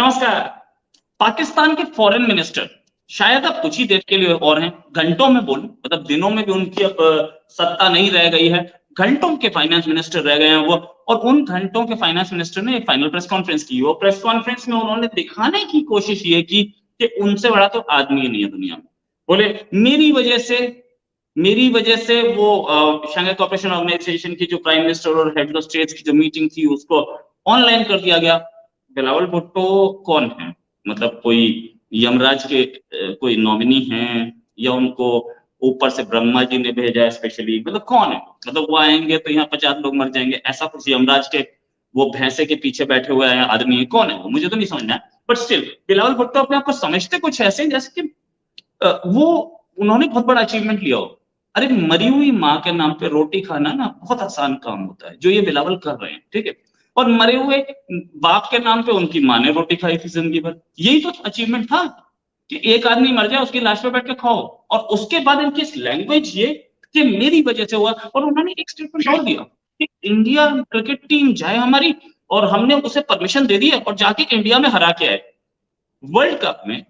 नमस्कार। पाकिस्तान के foreign minister शायद अब कुछ ही देर के लिए और हैं, घंटों में बोलूं, मतलब दिनों में भी उनकी अब सत्ता नहीं रह गई है। घंटों के फाइनेंस मिनिस्टर रह गए हैं वो, और उन घंटों के फाइनेंस मिनिस्टर ने एक फाइनल प्रेस कॉन्फ्रेंस की। वो प्रेस कॉन्फ्रेंस में उन्होंने दिखाने की कोशिश ये की कि उनसे बड़ा तो आदमी ही नहीं है दुनिया में। बोले मेरी वजह से वो शंघाई कोऑपरेशन ऑर्गेनाइजेशन की जो प्राइम मिनिस्टर और हेड ऑफ स्टेट्स की जो मीटिंग थी उसको ऑनलाइन कर दिया गया। बिलावल भुट्टो कौन है? मतलब कोई यमराज के कोई नॉमिनी हैं, या उनको ऊपर से ब्रह्मा जी ने भेजा है स्पेशली? मतलब कौन है? मतलब वो आएंगे तो यहाँ 50 लोग मर जाएंगे, ऐसा कुछ यमराज के वो भैंसे के पीछे बैठे हुए हैं आदमी है? कौन है वो? मुझे तो नहीं समझना है, बट स्टिल बिलावल भुट्टो अपने आप को समझते कुछ ऐसे जैसे कि वो उन्होंने बहुत बड़ा अचीवमेंट लिया हो। अरे मरी हुई माँ के नाम पे रोटी खाना ना बहुत आसान काम होता है, जो ये बिलावल कर रहे हैं, ठीक है। और मरे हुए बाप के नाम पे उनकी माँ ने रोटी खाई थी जिंदगी भर। यही तो अचीवमेंट था कि एक आदमी मर जाए उसकी लाश पे बैठ के खाओ। और उसके बाद इनकी लैंग्वेज ये कि मेरी वजह से हुआ। और उन्होंने एक स्टेटमेंट और दिया कि इंडिया क्रिकेट टीम जाए हमारी, और हमने उसे परमिशन दे दी है, और जाके इंडिया में हरा के आए। वर्ल्ड कप में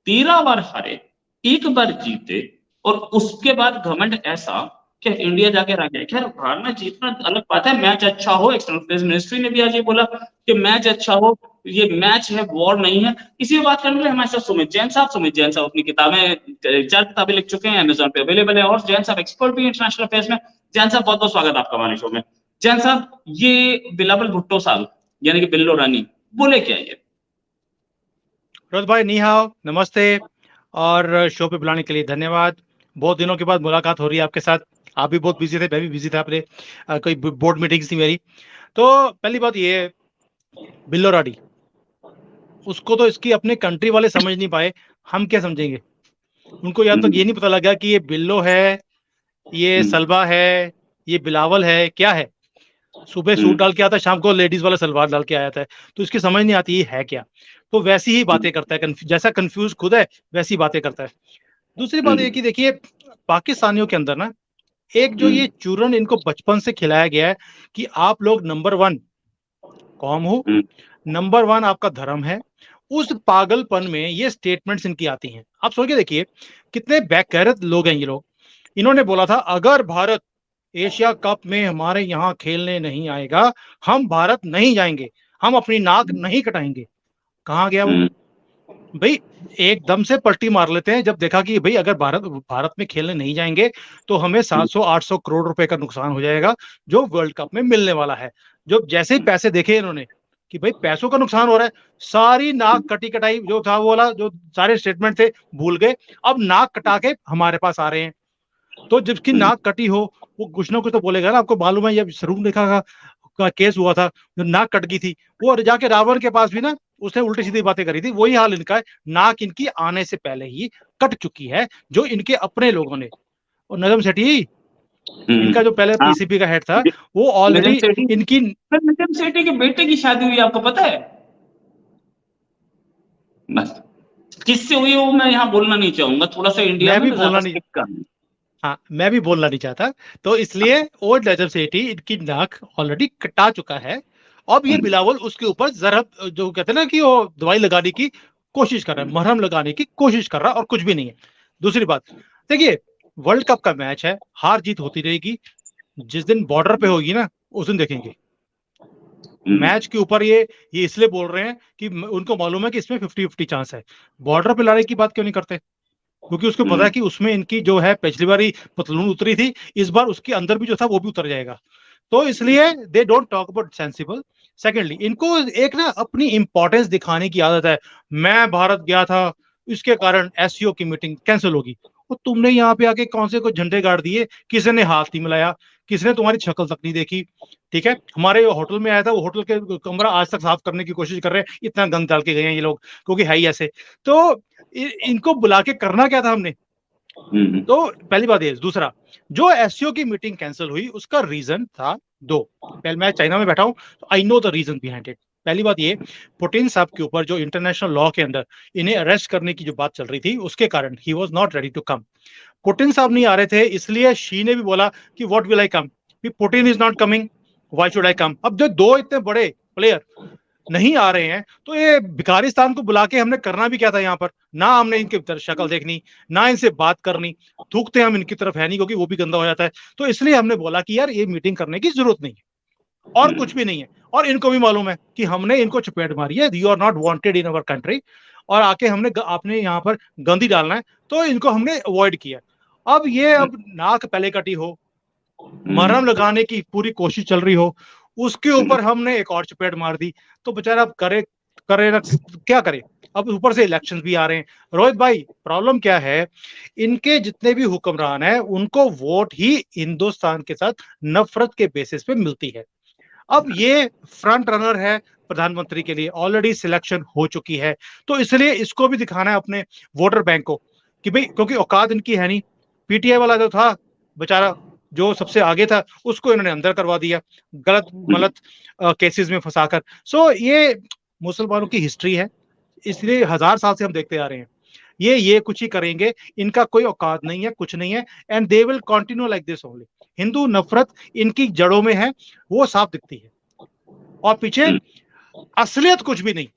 13 बार हारे, एक बार जीते, और उसके बाद घमंड ऐसा कि इंडिया जाके रह गया। खैर हारना जीतना अलग बात है, मैच अच्छा हो। एक्सटर्नल अफेयर्स मिनिस्ट्री ने भी आज ये बोला कि मैच अच्छा हो, ये मैच है, वॉर नहीं है। इसी बात करने के लिए हमारे साथ सुमित जैन साहब अपनी किताबें 4 किताबें लिख चुके हैं, अमेजोन पे अवेलेबल है, और जैन साहब एक्सपर्ट भी इंटरनेशनल अफेयर्स में। जैन साहब बहुत बहुत स्वागत आपका हमारे शो में। जैन साहब, ये बिलावल भुट्टो साहब यानी कि बिल्लो रानी बोले क्या ये? रोहित भाई नी हाओ, नमस्ते, और शो पे बुलाने के लिए धन्यवाद। बहुत दिनों के बाद मुलाकात हो रही है आपके साथ। आप भी बहुत बिजी थे, मैं भी बिजी था, अपने कोई बोर्ड मीटिंग थी मेरी। तो पहली बात ये, बिल्लो रानी, उसको तो इसकी अपने कंट्री वाले समझ नहीं पाए, हम क्या समझेंगे? उनको यहाँ तक ये नहीं पता लगा कि ये बिल्लो है, ये सलवा है, ये बिलावल है, क्या है। सुबह सूट डाल के आता है, शाम को लेडीज वाला सलवार डाल के आया था, तो इसकी समझ नहीं आती ये है क्या। तो वैसी ही बातें करता है, जैसा कंफ्यूज खुद है वैसी बातें करता है। दूसरी बात ये कि देखिए, पाकिस्तानियों के अंदर ना एक जो ये चूरन इनको बचपन से खिलाया गया है कि आप लोग नंबर 1 कौम हो, नंबर 1 आपका धर्म है। उस पागलपन में ये स्टेटमेंट्स इनकी आती हैं। आप सोच के देखिए कितने बेगैरत लोग हैं ये लोग। इन्होंने बोला था अगर भारत एशिया कप में हमारे यहाँ खेलने नहीं आएगा, हम भारत नहीं जाएंगे, हम अपनी नाक नहीं कटाएंगे। कहाँ गया वो भाई? एकदम से पलटी मार लेते हैं जब देखा कि भाई अगर भारत में खेलने नहीं जाएंगे तो हमें 700-800 करोड़ रुपए का नुकसान हो जाएगा जो वर्ल्ड कप में मिलने वाला है। जो जैसे ही पैसे देखे इन्होंने कि भाई पैसों का नुकसान हो रहा है, सारी नाक कटी कटाई जो था वो वाला, जो सारे स्टेटमेंट थे भूल गए। अब नाक कटा के हमारे पास आ रहे हैं। तो जिसकी नाक कटी हो वो कुछ ना कुछ तो बोलेगा ना। आपको मालूम है, ये सरूप रेखा का केस हुआ था, जो नाक कट गई थी, वो जाके रावण के पास भी ना उसने उल्टी सीधी बातें करी थी। वही हाल इनका है, नाक इनकी आने से पहले ही कट चुकी है, जो इनके अपने लोगों ने। और नजम सेठी, इनका जो पहले पीसीबी का हेड था, वो ऑलरेडी इनकी नजम सेठी के बेटे की शादी हुई, आपको पता है? बस किससे हुई वो मैं यहाँ बोलना नहीं चाहूंगा, थोड़ा सा इंडिया में बोलना नहीं, हाँ मैं भी बोलना नहीं चाहता, तो इसलिए वो नजम सेठी इनकी नाक ऑलरेडी कटा चुका है। अब ये बिलावल उसके ऊपर जरा जो कहते हैं ना कि वो दवाई लगाने की कोशिश कर रहा है, मरहम लगाने की कोशिश कर रहा है, और कुछ भी नहीं है। दूसरी बात देखिए, वर्ल्ड कप का मैच है, हार जीत होती रहेगी। जिस दिन बॉर्डर पे होगी ना उस दिन देखेंगे। मैच के ऊपर ये इसलिए बोल रहे हैं कि उनको मालूम है कि इसमें 50-50 चांस है। बॉर्डर पे लड़ाई की बात क्यों नहीं करते? क्योंकि उसको पता है कि उसमें इनकी जो है पिछली बारी पतलून उतरी थी, इस बार उसके अंदर भी जो था वो भी उतर जाएगा। तो इसलिए they don't talk about sensible. Secondly, इनको एक ना अपनी इंपॉर्टेंस दिखाने की आदत है। मैं भारत गया था, इसके कारण एससीओ की मीटिंग कैंसिल होगी। और तुमने यहाँ पे आके कौन से कोई झंडे गाड़ दिए? किसी ने हाथ नहीं मिलाया, किसी ने तुम्हारी शक्ल तक नहीं देखी। ठीक है, हमारे होटल में आया था, वो होटल के कमरा आज तक साफ करने की कोशिश कर रहे हैं, इतना गंद डाल के गए हैं ये लोग, क्योंकि है ही ऐसे। तो इनको बुला के करना क्या था हमने? तो पहली बात ये। दूसरा, जो एससीओ की मीटिंग कैंसिल हुई उसका रीजन था 2। पहले मैं चाइना में बैठा हूं, तो I know the reason behind it. पहली बात ये, पुतिन साहब के ऊपर जो इंटरनेशनल लॉ के अंदर इन्हें अरेस्ट करने की जो बात चल रही थी, उसके कारण he was not ready to come. Putin साहब नहीं आ रहे थे, इसलिए शी ने भी बोला कि what will I come, Putin is not coming, why should I come. अब जो 2 इतने बड़े प्लेयर नहीं आ रहे हैं, तो ये भिखारिस्तान को बुला के हमने करना भी क्या था यहाँ पर? ना हमने इनकी शक्ल देखनी, ना इनसे बात करनी, थूकते हम इनकी तरफ है नहीं क्योंकि वो भी गंदा हो जाता है। तो इसलिए हमने बोला कि यार ये मीटिंग करने की जरूरत नहीं है और कुछ भी नहीं है। और इनको भी मालूम है कि हमने इनको चपेट मारी है, you are not wanted in our country, और आके हमने आपने यहाँ पर गंदी डालना है, तो इनको हमने अवॉइड किया। अब ये अब नाक पहले कटी हो, मरहम लगाने की पूरी कोशिश चल रही हो, उसके ऊपर हमने एक और चपेट मार दी, तो बेचारा अब करे करे ना क्या करे। अब ऊपर से इलेक्शंस भी आ रहे हैं। रोहित भाई, प्रॉब्लम क्या है, इनके जितने भी हुक्मरान हैं उनको वोट ही हिंदुस्तान के साथ नफरत के बेसिस पे मिलती है। अब ये फ्रंट रनर है प्रधानमंत्री के लिए, ऑलरेडी सिलेक्शन हो चुकी है, तो इसलिए इसको भी दिखाना है अपने वोटर बैंक को कि भाई, क्योंकि औकात इनकी है नहीं। पीटीआई वाला जो था बेचारा, जो सबसे आगे था, उसको इन्होंने अंदर करवा दिया गलत गलत केसेस में फंसाकर। सो ये मुसलमानों की हिस्ट्री है, इसलिए 1000 साल से हम देखते आ रहे हैं ये कुछ ही करेंगे, इनका कोई औकात नहीं है, कुछ नहीं है, and they will continue like this only. Hindu नफरत इनकी जड़ों में है, वो साफ दिखती है, और पीछे असलियत कुछ भी नहीं।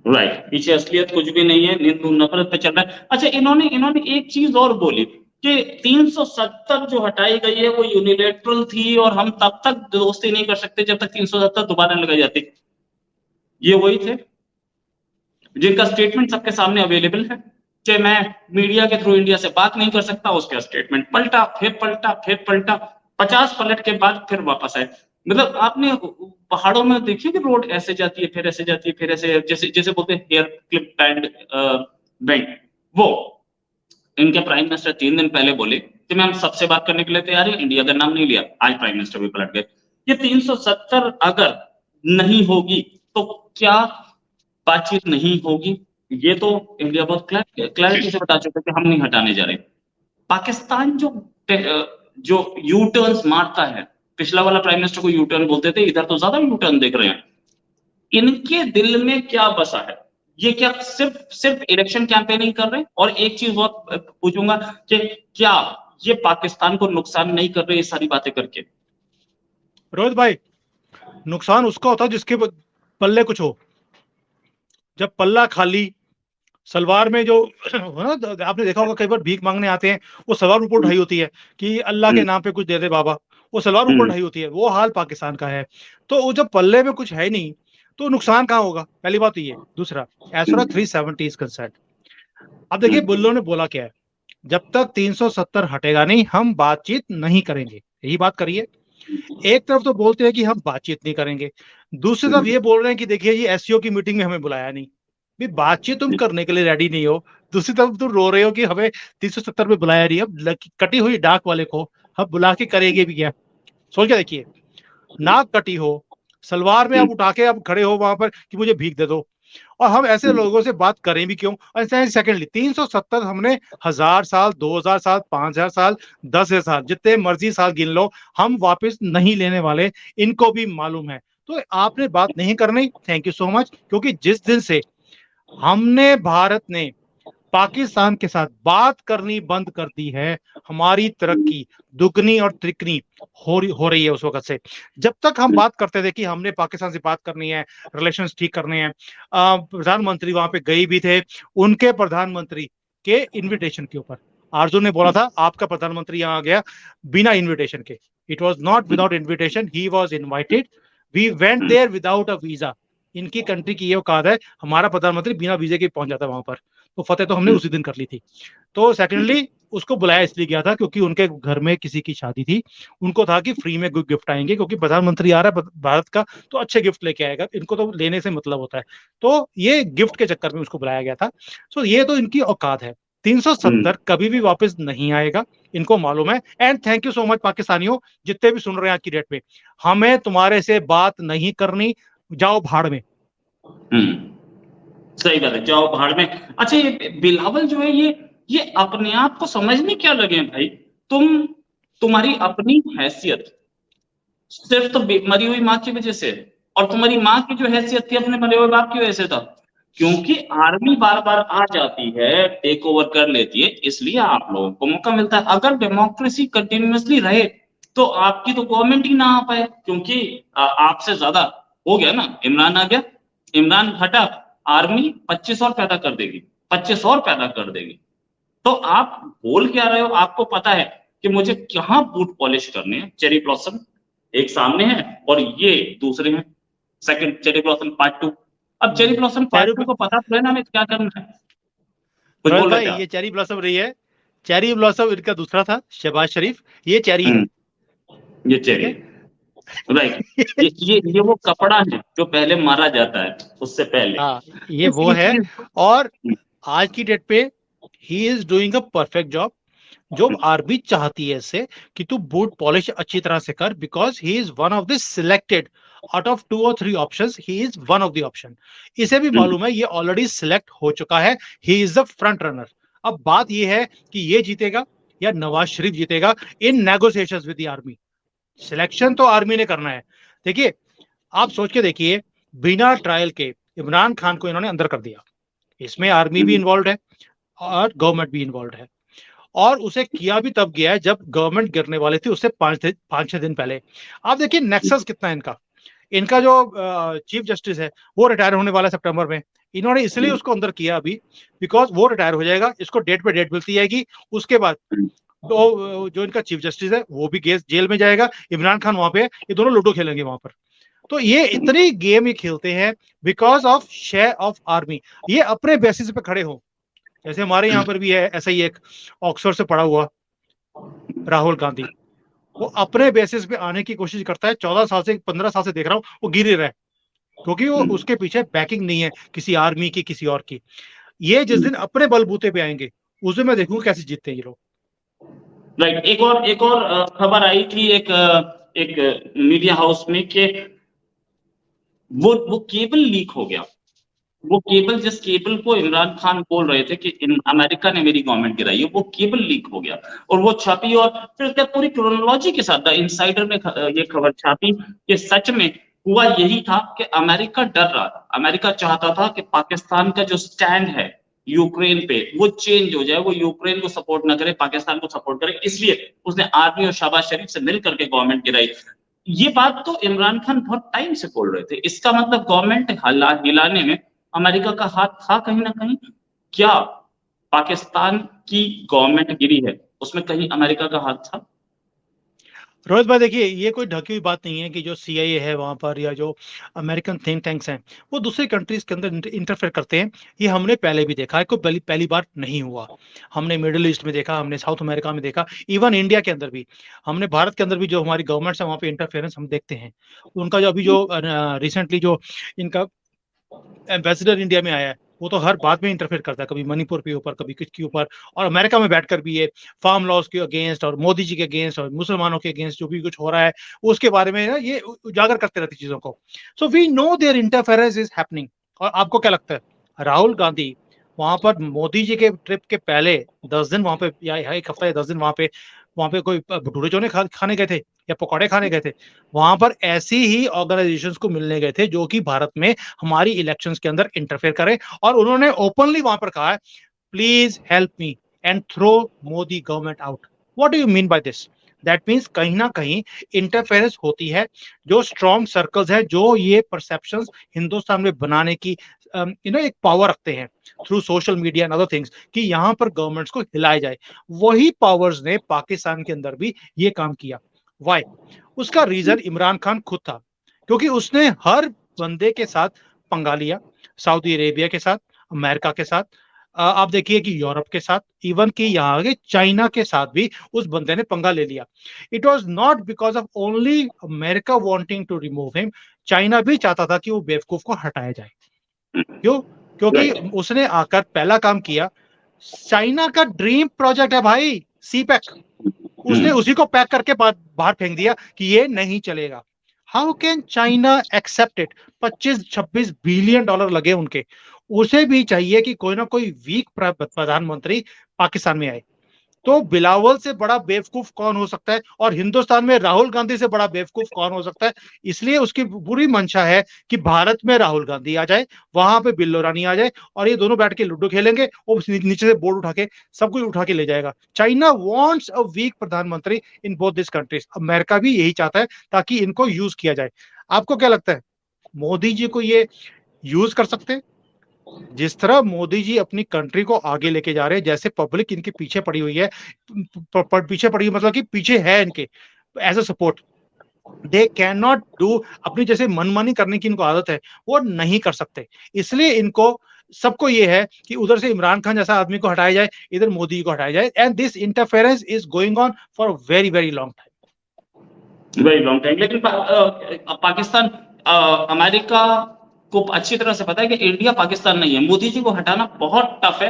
राइट, पीछे असलियत कुछ भी नहीं है, हिंदू नफरत पे चल रहा है। अच्छा, इन्होंने एक चीज और बोली कि 370 जो हटाई गई है वो यूनिलेटरल थी और हम तब तक दोस्ती नहीं कर सकते जब तक 370 दोबारा लगाई जाती। ये वही थे जिनका स्टेटमेंट सबके सामने अवेलेबल है कि मैं मीडिया के थ्रू इंडिया से बात नहीं कर सकता। उसका स्टेटमेंट पलटा, फिर पलटा, फिर पलटा, 50 पलट के बाद फिर वापस आए। मतलब आपने पहाड़ों में देखिए कि रोड ऐसे जाती है, फिर ऐसे जाती है, फिर ऐसे, जैसे जैसे बोलते हैं हेयर क्लिप बैंड बेंड, वो इनके प्राइम मिनिस्टर 3 दिन पहले बोले कि मैं हम सबसे बात करने के लिए तैयार है, इंडिया का नाम नहीं लिया, आज प्राइम मिनिस्टर भी पलट गए। ये 370 अगर नहीं होगी तो क्या बातचीत नहीं होगी? ये तो इंडिया बहुत क्लैरिटी से बता चुका है कि हम नहीं हटाने जा रहे। पाकिस्तान जो यू टर्न्स मारता है, पिछला वाला प्राइम मिनिस्टर को यू टर्न बोलते थे, इधर तो ज्यादा यू टर्न देख रहे हैं। इनके दिल में क्या बसा है? ये क्या सिर्फ इलेक्शन कैंपेनिंग कर रहे हैं? और एक चीज और पूछूंगा कि क्या ये पाकिस्तान को नुकसान नहीं कर रहे ये सारी बातें करके? रोहित भाई, नुकसान उसका होता है जिसके पल्ले कुछ हो। जब पल्ला खाली, सलवार में जो ना, आपने देखा होगा कई बार भीख मांगने आते हैं, वो सलवार ऊपर उठाई होती है कि अल्लाह के नाम पे कुछ दे दे बाबा, वो सलवार ऊपर उठाई होती है। वो हाल पाकिस्तान का है। तो वो जब पल्ले में कुछ है नहीं, तो नुकसान कहाँ होगा? पहली बात तो ये। दूसरा, एज फार 370 इज कंसर्न, अब देखिए बुल्लो ने बोला क्या है, जब तक 370 हटेगा नहीं हम बातचीत नहीं करेंगे, यही बात करिए। एक तरफ तो बोलते हैं कि हम बातचीत नहीं करेंगे, दूसरी तरफ ये बोल रहे हैं कि देखिए ये एससीओ की मीटिंग में हमें बुलाया नहीं। भी बातचीत तुम करने के लिए रेडी नहीं हो, दूसरी तरफ तुम रो रहे हो कि हमें 370 में बुलाया नहीं। अब कटी हुई डाक वाले को हम बुला के करेंगे भी क्या? सोच के देखिए, नाक कटी हो, सलवार में आप उठा के आप खड़े हो वहां पर कि मुझे भीख दे दो, और हम ऐसे लोगों से बात करें भी क्यों? सेकेंडली 370 हमने 1000 साल, 2000 साल, 5000 साल, 10,000 जितने मर्जी साल गिन लो, हम वापस नहीं लेने वाले, इनको भी मालूम है। तो आपने बात नहीं करनी, थैंक यू सो मच, क्योंकि जिस दिन से हमने भारत ने पाकिस्तान के साथ बात करनी बंद कर दी है, हमारी तरक्की दुगनी और त्रिकनी हो रही है उस वक्त से। जब तक हम बात करते थे कि हमने पाकिस्तान से बात करनी है, रिलेशंस ठीक करने हैं, प्रधानमंत्री वहां पे गए भी थे, उनके प्रधानमंत्री के इनविटेशन के ऊपर। अर्जुन ने बोला था आपका प्रधानमंत्री यहाँ आ गया बिना इन्विटेशन के। It was not without invitation, he was invited, we went there without a visa. इनकी कंट्री की ये औकात है, हमारा प्रधानमंत्री बिना वीजे के पहुंच जाता है वहां पर। तो फतेह तो हमने उसी दिन कर ली थी। तो सेकेंडली उसको बुलाया इसलिए गया था क्योंकि उनके घर में किसी की शादी थी, उनको था कि फ्री में कोई गिफ्ट आएंगे, क्योंकि प्रधानमंत्री आ रहा है भारत का तो अच्छे गिफ्ट लेके आएगा, इनको तो लेने से मतलब होता है। तो ये गिफ्ट के चक्कर में उसको बुलाया गया था। सो ये तो इनकी औकात है। 370 कभी भी वापस नहीं आएगा, इनको मालूम है। And thank you so much पाकिस्तानियों, जितने भी सुन रहे हैं आज की डेट में, हमें तुम्हारे से बात नहीं करनी, जाओ भाड़ में। सही बात है, जाओ भाड़ में। अच्छा, ये बिलावल जो है ये अपने आप को समझने क्या लगे हैं भाई? तुम्हारी अपनी हैसियत सिर्फ तो मरी हुई माँ की वजह से, और तुम्हारी माँ की जो हैसियत थी अपने मरे हुए बाप की वजह से था, क्योंकि आर्मी बार बार आ जाती है, टेक ओवर कर लेती है, इसलिए आप लोगों को मौका मिलता है। अगर डेमोक्रेसी कंटिन्यूअसली रहे तो आपकी तो गवर्नमेंट ही ना आ पाए, क्योंकि आपसे ज्यादा हो गया ना, इमरान आ गया, इमरान हटा, आर्मी 25 और पैदा कर देगी, 25 और पैदा कर देगी। तो आप बोल क्या रहे हो, आपको पता है कि मुझे कहाँ बूट पॉलिश करने हैं। चेरी ब्लॉसम एक सामने है और ये दूसरे हैं, सेकंड चेरी ब्लॉसम पार्ट 2। अब चेरी ब्लॉसम पार्ट 2 को पता तो है ना हमें क्या करना है। कुछ रोहित बोल रहे भाई, थे आप? ये चेरी ब्लॉसम रही है, चेरी ब्लॉसम इनका दूसरा था शहबाज शरीफ, ये चेरी है। ये ठीक चेरी है। राइट। ये वो कपड़ा है जो पहले मारा जाता है, उससे पहले। हाँ, ये इस वो इस है। चीज और आज की डेट पे he is doing a perfect job. जो आरबी चाहती है इससे कि तू बूट पॉलिश अच्छी तरह से कर, because he is one of the selected out of 2 और 3 options, he is one of the option. इसे भी मालूम है ये ऑलरेडी सिलेक्ट हो चुका है, he is the front runner. अब बात ये है कि ये जीतेगा या नवाज शरीफ जीतेगा in negotiations with the army. Selection तो आर्मी ने करना है। देखिए, आप सोच के देखिए, बिना ट्रायल के इमरान खान को इन्होंने अंदर कर दिया। इसमें आर्मी भी इन्वॉल्व है और गवर्नमेंट भी इन्वॉल्व है। और उसे किया भी तब गया है जब गवर्नमेंट गिरने वाली थी, उससे 5-6 दिन पहले। आप देखिए नेक्सस कितना है इनका। इनका जो चीफ जस्टिस है वो रिटायर होने वाला है सितंबर में। इन्होंने इसलिए उसको अंदर किया अभी, बिकॉज वो रिटायर हो जाएगा, इसको डेट पे डेट मिलती जाएगी। उसके बाद तो जो इनका चीफ जस्टिस है वो भी जेल में जाएगा, इमरान खान वहां पे है, ये दोनों लूडो खेलेंगे वहां पर। तो ये इतनी गेम ये खेलते हैं because of share of army. ये अपने बेसिस पे खड़े हो। जैसे हमारे यहाँ पर भी है ऐसा ही एक ऑक्सफोर्ड से पढ़ा हुआ राहुल गांधी, वो अपने बेसिस पे आने की कोशिश करता है। 14 साल से 15 साल से देख रहा हूँ वो गिर ही रहा है, क्योंकि वो उसके पीछे बैकिंग नहीं है किसी आर्मी की, किसी और की। ये जिस दिन अपने बलबूते पे आएंगे उस दिन मैं देखूंगा कैसे जीतते हैं ये लोग। राइट। एक और खबर आई थी एक मीडिया हाउस में कि वो केबल लीक हो गया। वो केबल, जिस केबल को इमरान खान बोल रहे थे कि अमेरिका ने मेरी गवर्नमेंट गिराई है, वो केबल लीक हो गया और वो छापी। और फिर उसके बाद पूरी क्रोनोलॉजी के साथ द इनसाइडर में ये खबर छापी कि सच में हुआ यही था कि अमेरिका डर रहा था। अमेरिका चाहता था कि पाकिस्तान का जो स्टैंड है यूक्रेन पे वो चेंज हो जाए, वो यूक्रेन को सपोर्ट ना करे, पाकिस्तान को सपोर्ट करे। इसलिए उसने आर्मी और शहबाज शरीफ से मिल करके गवर्नमेंट गिराई। ये बात तो इमरान खान बहुत टाइम से बोल रहे थे। इसका मतलब गवर्नमेंट हिलाने में अमेरिका का हाथ था कहीं ना कहीं। क्या पाकिस्तान की गवर्नमेंट गिरी है उसमें कहीं अमेरिका का हाथ था? रोहित भाई देखिए, ये कोई ढकी हुई बात नहीं है कि जो सीआईए है वहां पर या जो अमेरिकन थिंक टैंक्स हैं वो दूसरी कंट्रीज के अंदर इंटरफेयर करते हैं। ये हमने पहले भी देखा है, कोई पहली बार नहीं हुआ। हमने मिडिल ईस्ट में देखा, हमने साउथ अमेरिका में देखा, इवन इंडिया के अंदर भी, हमने भारत के अंदर भी जो हमारी गवर्नमेंट है वहां पे इंटरफेरेंस हम देखते हैं। उनका जो अभी जो रिसेंटली जो इनका एम्बेसडर इंडिया में आया है वो तो हर बात में इंटरफेयर करता है, कभी मणिपुर के ऊपर, कभी किसके ऊपर। और अमेरिका में बैठकर भी ये फार्म लॉज के अगेंस्ट और मोदी जी के अगेंस्ट और मुसलमानों के अगेंस्ट जो भी कुछ हो रहा है उसके बारे में ना ये उजागर करते रहते चीजों को। So we know their interference is happening. और आपको क्या लगता है, राहुल गांधी वहां पर मोदी जी के ट्रिप के पहले 10 दिन वहां पे या 1 हफ्ता या 10 दिन वहां पे कोई भटूरे चोने खाने गए थे या पकौड़े खाने गए थे? वहां पर ऐसी ही ऑर्गेनाइजेशंस को मिलने गए थे जो कि भारत में हमारी इलेक्शंस के अंदर इंटरफेयर करें। और उन्होंने ओपनली वहां पर कहा है, please help me and throw Modi government out. What do you mean by this? That means कहीं ना कहीं इंटरफेरेंस होती है। जो स्ट्रॉन्ग सर्कल्स है जो ये परसेप्शंस हिंदुस्तान में बनाने की एक पावर रखते हैं through social media and other things कि यहाँ पर गवर्नमेंट्स को हिलाया जाए, वही पावर्स ने पाकिस्तान के अंदर भी ये काम किया। वाई? उसका रीजन इमरान खान खुद था, क्योंकि उसने हर बंदे के साथ पंगा लिया। सऊदी अरेबिया के साथ, अमेरिका के साथ, आप देखिए कि यूरोप के साथ, इवन कि यहाँ के चाइना के साथ भी उस बंदे ने पंगा ले लिया। It was not because of only America wanting to remove him. China भी चाहता था कि वो बेवकूफ को हटाया जाए। क्यों? क्योंकि राइट। उसने आकर पहला काम किया। चाइना का ड्रीम प्रोजेक्ट है भाई, सी पैक। उसने उसी को पैक करके बाहर फेंक दिया कि ये नहीं चलेगा। How can China accept it? 25-26 billion dollar लगे उनके। उसे भी चाहिए कि कोई ना कोई वीक प्रधानमंत्री पाकिस्तान में आए। तो बिलावल से बड़ा बेवकूफ कौन हो सकता है? और हिंदुस्तान में राहुल गांधी से बड़ा बेवकूफ कौन हो सकता है? इसलिए उसकी बुरी मंशा है कि भारत में राहुल गांधी आ जाए, वहां पे बिल्लो रानी आ जाए और ये दोनों बैठ के लूडो खेलेंगे। वो नीचे से बोर्ड उठा के सब कुछ उठा के ले जाएगा। चाइना वांट्स अ वीक प्रधानमंत्री in both this countries. America भी यही चाहता है ताकि इनको यूज किया जाए। आपको क्या लगता है? मोदी जी को ये यूज कर सकते हैं। जिस तरह मोदी जी अपनी कंट्री को आगे लेके जा रहे हैं, जैसे पब्लिक इनके पीछे पड़ी हुई है, पीछे पड़ी हुई मतलब कि पीछे है इनके as a support, they can not do, अपनी जैसे मनमानी करने की इनको आदत है, वो नहीं कर सकते। इसलिए इनको सबको ये है कि उधर से इमरान खान जैसा आदमी को हटाया जाए, इधर मोदी जी को हटाया जाए, and this interference is going on for very very long time. Very long time. लेकिन पाकिस्तान, अमेरिका को अच्छी तरह से पता है कि इंडिया पाकिस्तान नहीं है। मोदी जी को हटाना बहुत टफ है,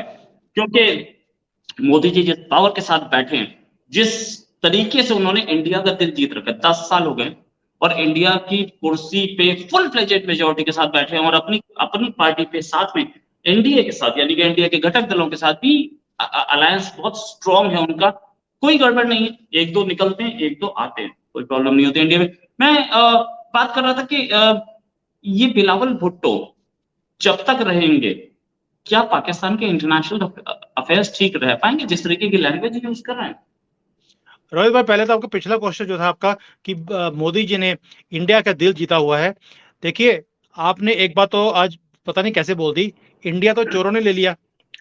क्योंकि मोदी जी जिस पावर के साथ बैठे हैं, जिस तरीके से उन्होंने इंडिया का दिल जीत रखा है, 10 साल हो गए और इंडिया की कुर्सी पे फुल फ्लेजेड मेजोरिटी के साथ बैठे हैं, और अपनी अपनी पार्टी पे साथ में एनडीए के साथ, यानी कि एनडीए के घटक दलों के साथ भी अलायंस बहुत स्ट्रांग है उनका। कोई गड़बड़ नहीं है, एक दो निकलते हैं, एक दो आते हैं, कोई प्रॉब्लम नहीं होती इंडिया में। मैं बात कर रहा था कि ये बिलावल भुट्टो जब तक रहेंगे, क्या पाकिस्तान के इंटरनेशनल अफेयर्स ठीक रह पाएंगे जिस तरीके की लैंग्वेज यूज कर रहे हैं? रोहित भाई, पहले तो आपका पिछला क्वेश्चन जो था आपका कि मोदी जी ने इंडिया का दिल जीता हुआ है। देखिए, आपने एक बात तो आज पता नहीं कैसे बोल दी, इंडिया तो चोरों ने ले लिया,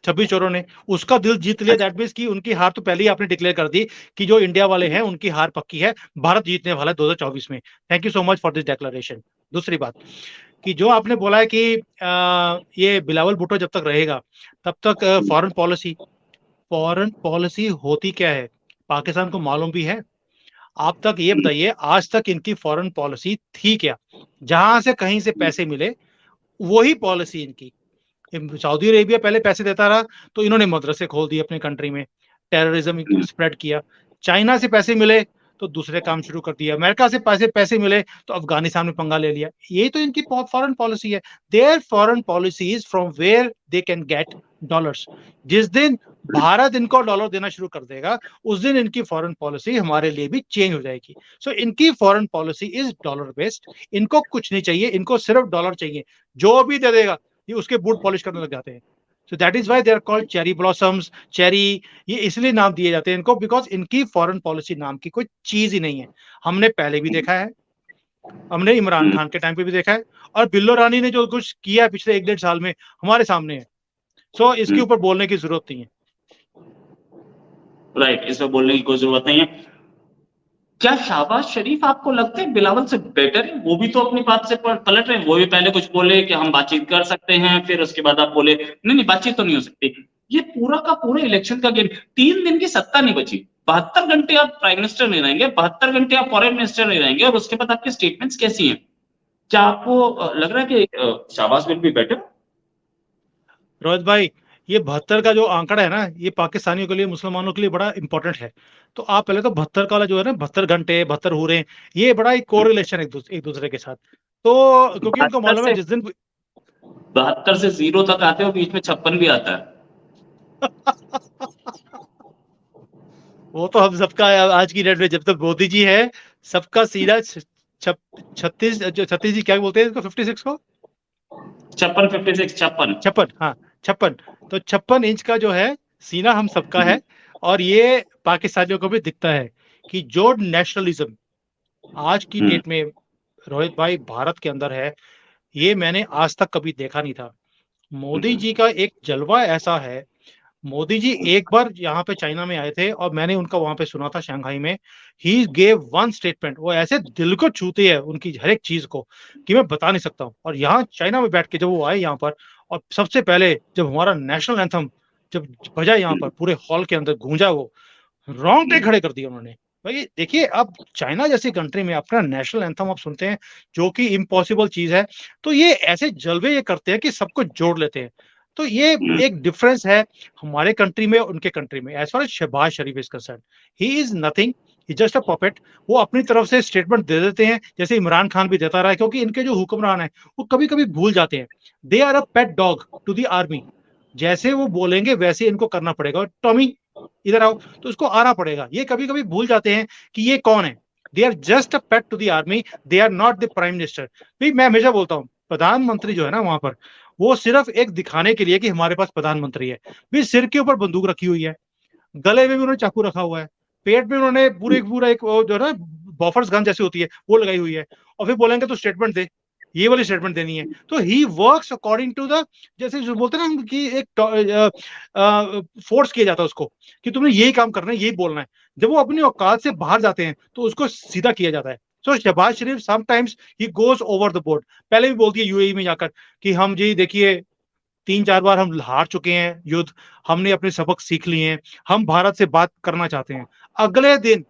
26 चोरों ने उसका दिल जीत लिया। दैट मीन्स कि उनकी हार तो पहले ही आपने डिक्लेयर कर दी कि जो इंडिया वाले हैं उनकी हार पक्की है, भारत जीतने वाला है 2024 में। Thank you so much for this declaration. दूसरी बात कि जो आपने बोला है कि ये बिलावल भुट्टो जब तक रहेगा तब तक फॉरेन पॉलिसी होती क्या है पाकिस्तान को मालूम भी है? आप तक ये बताइए, आज तक इनकी फॉरेन पॉलिसी थी क्या? जहां से कहीं से पैसे मिले वही पॉलिसी इनकी। सऊदी अरेबिया पहले पैसे देता रहा तो इन्होंने मदरसे खोल दिए अपने कंट्री में, टेररिज्म स्प्रेड किया। चाइना से पैसे मिले तो दूसरे काम शुरू कर दिया, अमेरिका से पैसे मिले तो अफगानिस्तान में पंगा ले लिया। ये तो इनकी फॉरेन पॉलिसी है। Their foreign policy is from where they can get dollars. जिस दिन भारत इनको डॉलर देना शुरू कर देगा उस दिन इनकी फॉरेन पॉलिसी हमारे लिए भी चेंज हो जाएगी। सो इनकी foreign policy is dollar based. इनको कुछ नहीं चाहिए, इनको सिर्फ डॉलर चाहिए, जो भी दे देगा ये उसके बूट पॉलिश करने लग जाते हैं। So that is why they are called cherry blossoms, cherry. ये इसलिए नाम दिए जाते हैं इनको बिकॉज इनकी फॉरेन पॉलिसी नाम की कोई चीज ही नहीं है। हमने पहले भी देखा है, हमने इमरान खान के टाइम पे भी देखा है, और बिल्लो रानी ने जो कुछ किया पिछले 1-1.5 साल में हमारे सामने है। सो इसके ऊपर बोलने की जरूरत नहीं है। राइट, इसमें बोलने की कोई जरूरत नहीं है। क्या शहबाज शरीफ आपको लगता है बिलावल से बेटर है? वो भी तो अपनी बात से पलट रहे हैं। वो भी पहले कुछ बोले कि हम बातचीत कर सकते हैं, फिर उसके बाद आप बोले नहीं नहीं बातचीत तो नहीं हो सकती। ये पूरा का पूरा इलेक्शन का गेम, 3 दिन की सत्ता नहीं बची, 72 घंटे आप प्राइम मिनिस्टर नहीं रहेंगे, 72 घंटे आप फॉरेन मिनिस्टर नहीं रहेंगे, और उसके बाद आपकी स्टेटमेंट्स कैसी हैं? क्या आपको लग रहा है कि Shehbaz will be better? Rohit भाई, ये 72 का जो आंकड़ा है ना, ये पाकिस्तानियों के लिए, मुसलमानों के लिए बड़ा इंपॉर्टेंट है। तो आप पहले तो 72 का वाला जो है ना, 72 घंटे 72 हो रहे हैं, ये बड़ा एक कोरिलेशन है एक दूसरे के साथ। तो क्योंकि उनको बहत्तर मालूम है से जिस दिन 72 से 0 तक आते हो, बीच में 56 भी आता है। वो तो हम सबका आज की डेट में जब तक मोदी जी है, सबका सीधा 36, जो 36 जी क्या बोलते हैं इसको, 56 को 56, 56, 56। 56, हाँ 56। तो 56 इंच का जो है सीना हम सबका है। और ये पाकिस्तानियों को भी दिखता है कि जो नेशनलिज्म आज की डेट में रोहित भाई भारत के अंदर है, ये मैंने आज तक कभी देखा नहीं था। मोदी जी का एक जलवा ऐसा है। मोदी जी एक बार यहाँ पे चाइना में आए थे और मैंने उनका वहां पे सुना था शंघाई में। ही गेव वन स्टेटमेंट, वो ऐसे दिल को छूती है उनकी हर एक चीज को कि मैं बता नहीं सकता हूँ। और यहाँ चाइना में बैठ के जब वो आए यहाँ पर, और सबसे पहले जब हमारा नेशनल एंथम जब बजा यहाँ पर पूरे हॉल के अंदर गूंजा, वो रोंगटे खड़े कर दिए उन्होंने। भाई देखिए, अब चाइना जैसी कंट्री में अपना नेशनल एंथम आप सुनते हैं, जो कि इम्पॉसिबल चीज है। तो ये ऐसे जलवे ये करते हैं कि सबको जोड़ लेते हैं। तो ये एक डिफरेंस है हमारे कंट्री में उनके कंट्री में। As far as Shehbaz Sharif is concern, he is nothing, he just a puppet. वो अपनी तरफ से स्टेटमेंट दे देते हैं, जैसे इमरान खान भी देता रहा है, क्योंकि इनके जो हुक्मरान है वो कभी कभी भूल जाते हैं। They are a pet dog to the army. जैसे वो बोलेंगे वैसे इनको करना पड़ेगा। टॉमी इधर आओ, तो उसको आना पड़ेगा। ये कभी कभी भूल जाते हैं कि ये कौन है। They are just a pet to the army, they are not the prime minister. भाई मैं हमेशा बोलता हूँ, प्रधानमंत्री जो है ना वहां पर, वो सिर्फ एक दिखाने के लिए कि हमारे पास प्रधानमंत्री है। भी सिर के ऊपर बंदूक रखी हुई है, गले में भी उन्होंने चाकू रखा हुआ है, पेट में उन्होंने पूरा एक जो है ना बॉफर्स गन जैसी होती है वो लगाई हुई है, और फिर बोलेंगे तो स्टेटमेंट दे। ये वाली स्टेटमेंट देनी है। तो he works according to the, जैसे जो बोलते हैं ना कि एक फोर्स किया जाता है उसको कि तुमने यही काम करना है, यही बोलना है। जब वो अपनी औकात से बाहर जाते हैं तो उसको सीधा किया जाता है। So Shahbaz Sharif sometimes he goes over the board. पहले भी बोलती है यूएई में जाकर कि हम जी देखिए 3-4 बार हम हार चुके हैं युद्ध, हमने अपने सबक सीख लिए हैं, हम भारत से बात करना चाहते हैं। अगले दिन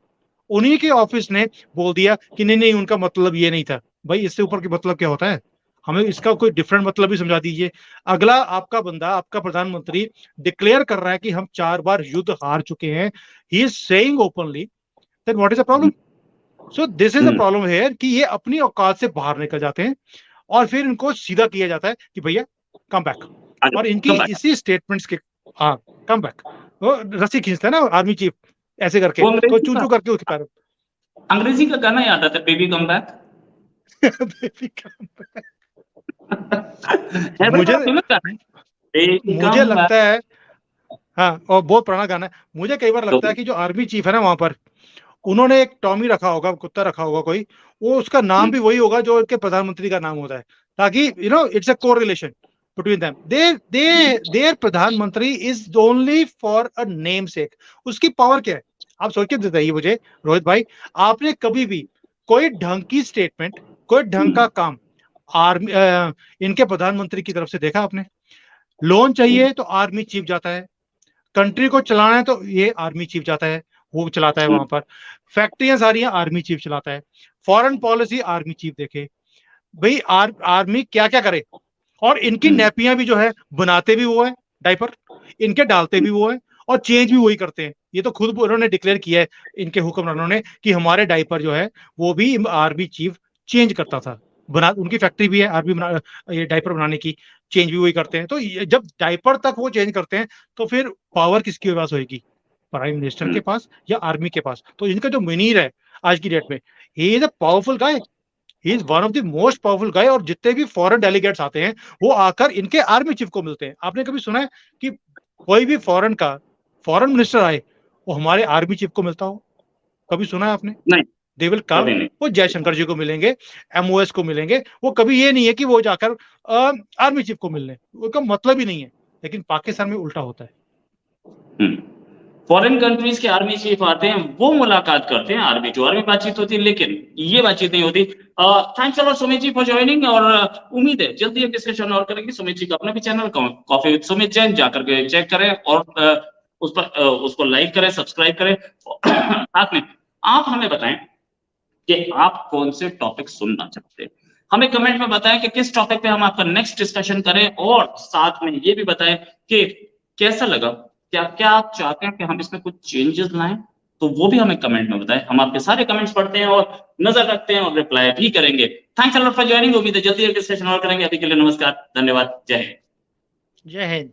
उन्हीं के ऑफिस ने बोल दिया कि नहीं नहीं, उनका मतलब ये नहीं था। भाई इससे ऊपर के मतलब क्या होता है? हमें इसका कोई डिफरेंट मतलब भी समझा दीजिए। अगला आपका बंदा, आपका प्रधानमंत्री डिक्लेयर कर रहा है कि हम 4 बार युद्ध हार चुके हैं, he is saying openly, then what is the problem? So this is the problem here कि ये अपनी औकात से बाहर निकल जाते हैं और फिर इनको सीधा किया जाता है कि भैया कम बैक। और इनकी इसी स्टेटमेंट्स के, हाँ कम बैक, वो रस्सी खींचता है ना आर्मी चीफ ऐसे करके, तो चू चू करके उसके पैर। अंग्रेजी का गाना याद आता है, baby come back. Baby come back. मुझे लगता है, हाँ, और बहुत पुराना गाना है। मुझे कई बार लगता है कि जो आर्मी चीफ है ना वहां पर, उन्होंने एक टॉमी रखा होगा, कुत्ता रखा होगा कोई, वो उसका नाम भी वही होगा जो उनके प्रधानमंत्री का नाम होता है, ताकि you know it's a correlation between them. There pradhanmantri is only for a name sake. उसकी पावर क्या है आप सोच के बताइए मुझे रोहित भाई। आपने कभी भी कोई ढंग की स्टेटमेंट, कोई ढंग का काम आर्मी इनके प्रधानमंत्री की तरफ से देखा आपने? लोन चाहिए तो आर्मी चीफ जाता है, कंट्री को चलाना है तो ये आर्मी चीफ जाता है, वो चलाता है वहां पर। फैक्ट्रियां सारी हैं, आर्मी चीफ चलाता है। फॉरेन पॉलिसी आर्मी चीफ देखे। भाई आर्मी क्या क्या करे। और इनकी नैपियां भी जो है बनाते भी वो है, डायपर इनके डालते भी वो है, और चेंज भी वही करते हैं। ये तो खुद उन्होंने डिक्लेयर किया है इनके हुक्मरानों ने कि हमारे डायपर जो है वो भी आर्मी चीफ चेंज करता था। बना, उनकी फैक्ट्री भी है आर्मी बना, ये डायपर बनाने की, चेंज भी वही करते हैं। तो जब डायपर तक वो चेंज करते हैं तो फिर पावर किसके पास होगी? प्राइम मिनिस्टर के पास या आर्मी के पास? तो इनका जो मुनीर है आज की डेट में, he is a powerful guy, he is one of the most powerful guy. और जितने भी फॉरेन डेलीगेट्स आते हैं वो आकर इनके आर्मी चीफ को मिलते हैं। आपने कभी सुना है कि कोई भी फॉरेन मिनिस्टर आए वो हमारे आर्मी चीफ को मिलता हो? कभी सुना है आपने? नहीं, दे विल कम, नहीं। वो जयशंकर जी को मिलेंगे, एमओएस को मिलेंगे। वो कभी ये नहीं है कि वो जाकर आर्मी चीफ को मिलने, उसका मतलब ही नहीं है। लेकिन पाकिस्तान में उल्टा होता है। फॉरेन कंट्रीज के आर्मी चीफ आते हैं, वो मुलाकात करते हैं आर्मी, जो आर्मी बातचीत होती है, लेकिन ये बातचीत नहीं होती। Thanks a lot Sumit ji for joining, और उम्मीद है जल्दी एक डिस्कशन और करेंगे। सुमित जी का अपना भी channel coffee with Sumit Jain, जाकर के चेक करें और उस पर उसको लाइक करें, सब्सक्राइब करें। साथ में आप हमें बताएं कि आप कौन से टॉपिक सुनना चाहते हैं। हमें कमेंट में बताएं कि किस टॉपिक पे हम आपका नेक्स्ट डिस्कशन करें, और साथ में ये भी बताएं कि कैसा लगा, क्या क्या आप चाहते हैं कि हम इसमें कुछ चेंजेस लाएं, तो वो भी हमें कमेंट में बताएं। हम आपके सारे कमेंट्स पढ़ते हैं और नजर रखते हैं और रिप्लाई भी करेंगे। Thanks a lot for joining. उम्मीद है जल्दी एक डिस्कशन और करेंगे। अभी के लिए नमस्कार, धन्यवाद, जय हिंद। जय हिंद।